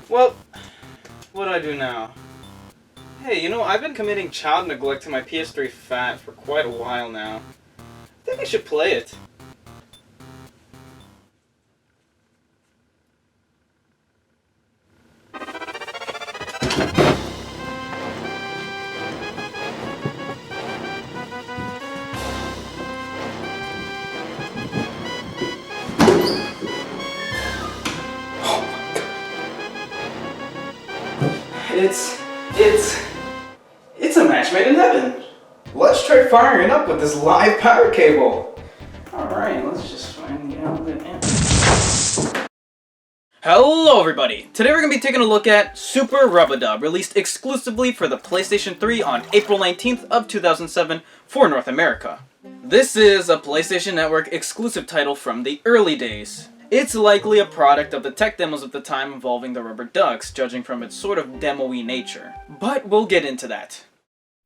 Well, what do I do now? Hey, you know, I've been committing child neglect to my PS3 Fat for quite a while now. I think I should play it. It's a match made in heaven. Let's try firing it up with this live power cable. Alright, let's just find the outlet and... Hello everybody! Today we're going to be taking a look at Super Rub-a-Dub, released exclusively for the PlayStation 3 on April 19th of 2007 for North America. This is a PlayStation Network exclusive title from the early days. It's likely a product of the tech demos of the time involving the rubber ducks, judging from its sort of demo-y nature. But we'll get into that.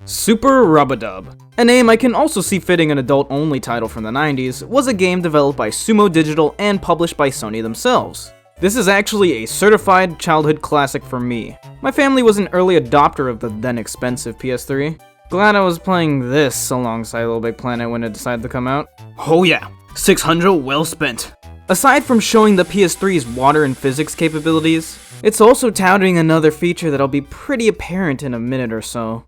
Super Rub-a-Dub, a name I can also see fitting an adult-only title from the 90s, was a game developed by Sumo Digital and published by Sony themselves. This is actually a certified childhood classic for me. My family was an early adopter of the then expensive PS3. Glad I was playing this alongside Little Big Planet when it decided to come out. Oh yeah, 600 well spent. Aside from showing the PS3's water and physics capabilities, it's also touting another feature that'll be pretty apparent in a minute or so.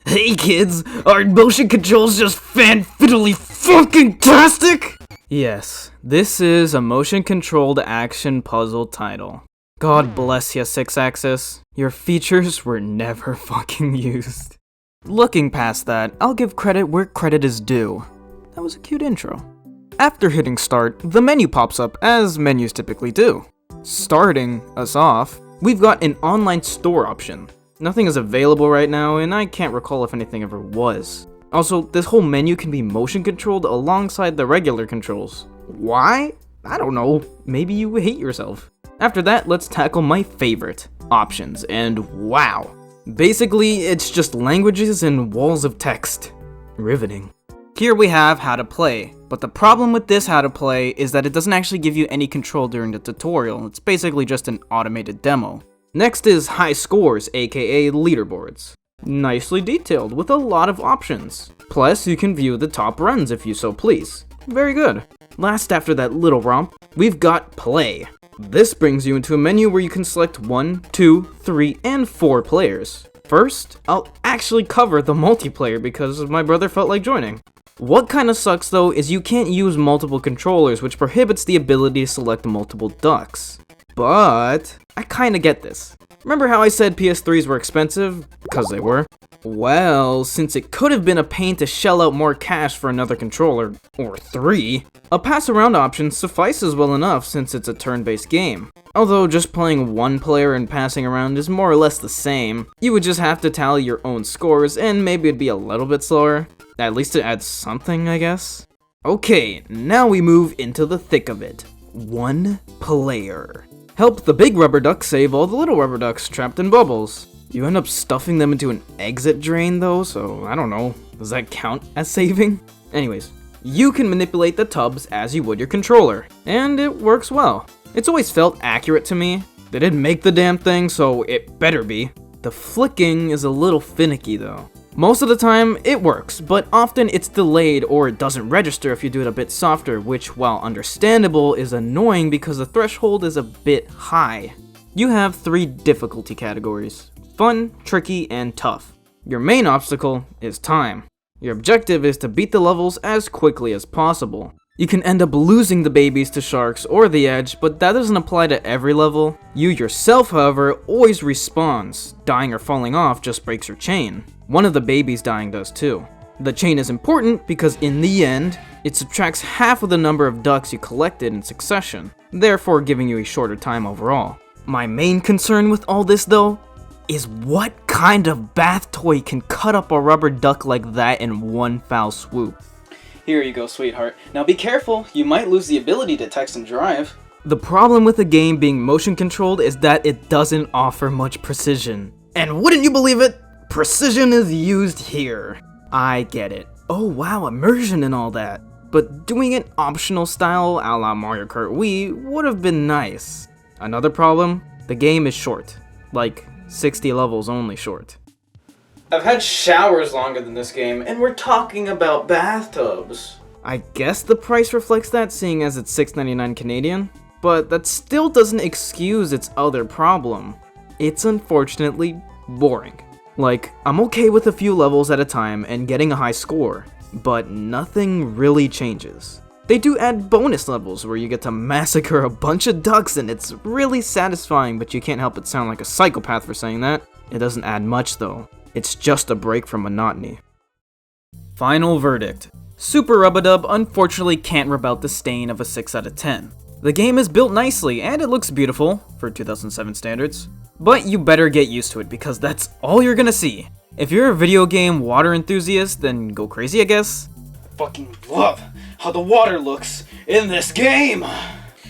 Hey kids, are motion controls just fan-fiddly fucking-tastic? Yes, this is a motion-controlled action puzzle title. God bless ya, 6-axis. Your features were never fucking used. Looking past that, I'll give credit where credit is due. That was a cute intro. After hitting start, the menu pops up, as menus typically do. Starting us off, we've got an online store option. Nothing is available right now, and I can't recall if anything ever was. Also, this whole menu can be motion controlled alongside the regular controls. Why? I don't know. Maybe you hate yourself. After that, let's tackle my favorite, options, and wow. Basically, it's just languages and walls of text. Riveting. Here we have how to play, but the problem with this how to play is that it doesn't actually give you any control during the tutorial. It's basically just an automated demo. Next is high scores, aka leaderboards. Nicely detailed with a lot of options. Plus, you can view the top runs if you so please. Very good. Last after that little romp, we've got play. This brings you into a menu where you can select 1, 2, 3, and 4 players. First, I'll actually cover the multiplayer because my brother felt like joining. What kinda sucks though is you can't use multiple controllers, which prohibits the ability to select multiple ducks. But I kinda get this. Remember how I said PS3s were expensive? Because they were. Well, since it could have been a pain to shell out more cash for another controller, or 3, a pass-around option suffices well enough since it's a turn-based game. Although just playing one player and passing around is more or less the same, you would just have to tally your own scores and maybe it'd be a little bit slower. At least it adds something, I guess. Okay, now we move into the thick of it. One player. Help the big rubber duck save all the little rubber ducks trapped in bubbles. You end up stuffing them into an exit drain though, so I don't know. Does that count as saving? Anyways, you can manipulate the tubs as you would your controller, and it works well. It's always felt accurate to me. They didn't make the damn thing, so it better be. The flicking is a little finicky though. Most of the time, it works, but often it's delayed or it doesn't register if you do it a bit softer, which, while understandable, is annoying because the threshold is a bit high. You have 3 difficulty categories: fun, tricky, and tough. Your main obstacle is time. Your objective is to beat the levels as quickly as possible. You can end up losing the babies to sharks or the edge, but that doesn't apply to every level. You yourself, however, always respawns. Dying or falling off just breaks your chain. One of the babies dying does too. The chain is important because in the end, it subtracts half of the number of ducks you collected in succession, therefore giving you a shorter time overall. My main concern with all this though, is what kind of bath toy can cut up a rubber duck like that in one foul swoop? Here you go, sweetheart. Now be careful, you might lose the ability to text and drive. The problem with the game being motion controlled is that it doesn't offer much precision. And wouldn't you believe it? Precision is used here. I get it. Oh wow, immersion and all that. But doing it optional style a la Mario Kart Wii would have been nice. Another problem? The game is short. Like, 60 levels only short. I've had showers longer than this game, and we're talking about bathtubs. I guess the price reflects that, seeing as it's $6.99 Canadian, but that still doesn't excuse its other problem. It's unfortunately boring. Like, I'm okay with a few levels at a time and getting a high score, but nothing really changes. They do add bonus levels where you get to massacre a bunch of ducks and it's really satisfying, but you can't help but sound like a psychopath for saying that. It doesn't add much though. It's just a break from monotony. Final verdict. Super Rub-a-Dub unfortunately can't rub out the stain of a 6 out of 10. The game is built nicely and it looks beautiful, for 2007 standards, but you better get used to it because that's all you're gonna see. If you're a video game water enthusiast, then go crazy I guess. Fucking love how the water looks in this game!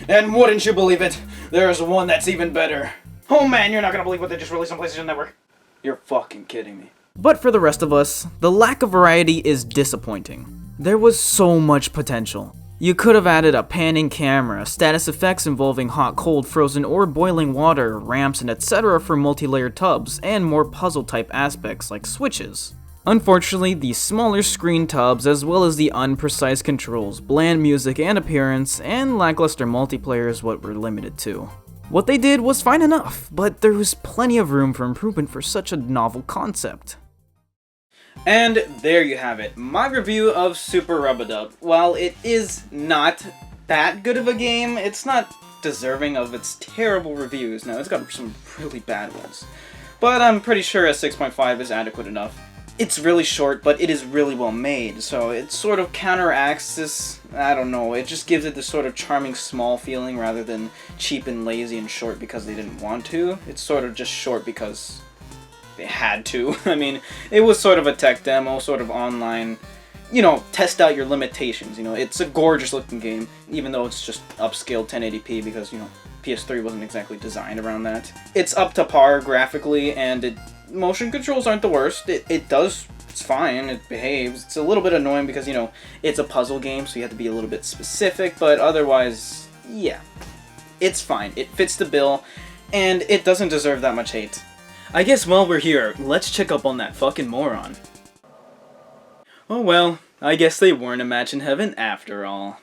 And wouldn't you believe it, there's one that's even better. Oh man, you're not gonna believe what they just released on PlayStation Network. You're fucking kidding me. But for the rest of us, the lack of variety is disappointing. There was so much potential. You could have added a panning camera, status effects involving hot, cold, frozen, or boiling water, ramps, and etc. for multi-layered tubs, and more puzzle-type aspects like switches. Unfortunately, the smaller screen tubs, as well as the unprecise controls, bland music and appearance, and lackluster multiplayer is what we're limited to. What they did was fine enough, but there was plenty of room for improvement for such a novel concept. And there you have it, my review of Super Rub-a-Dub. While it is not that good of a game, it's not deserving of its terrible reviews. Now, it's got some really bad ones, but I'm pretty sure a 6.5 is adequate enough. It's really short, but it is really well made, so it sort of counteracts this, I don't know, it just gives it this sort of charming small feeling rather than cheap and lazy and short because they didn't want to. It's sort of just short because they had to. I mean, it was sort of a tech demo, sort of online, you know, test out your limitations, you know. It's a gorgeous looking game, even though it's just upscaled 1080p because, you know, PS3 wasn't exactly designed around that. It's up to par graphically, and motion controls aren't the worst. It's fine, it behaves. It's a little bit annoying because, you know, it's a puzzle game, so you have to be a little bit specific, but otherwise, yeah. It's fine, it fits the bill, and it doesn't deserve that much hate. I guess while we're here, let's check up on that fucking moron. Oh well, I guess they weren't a match in heaven after all.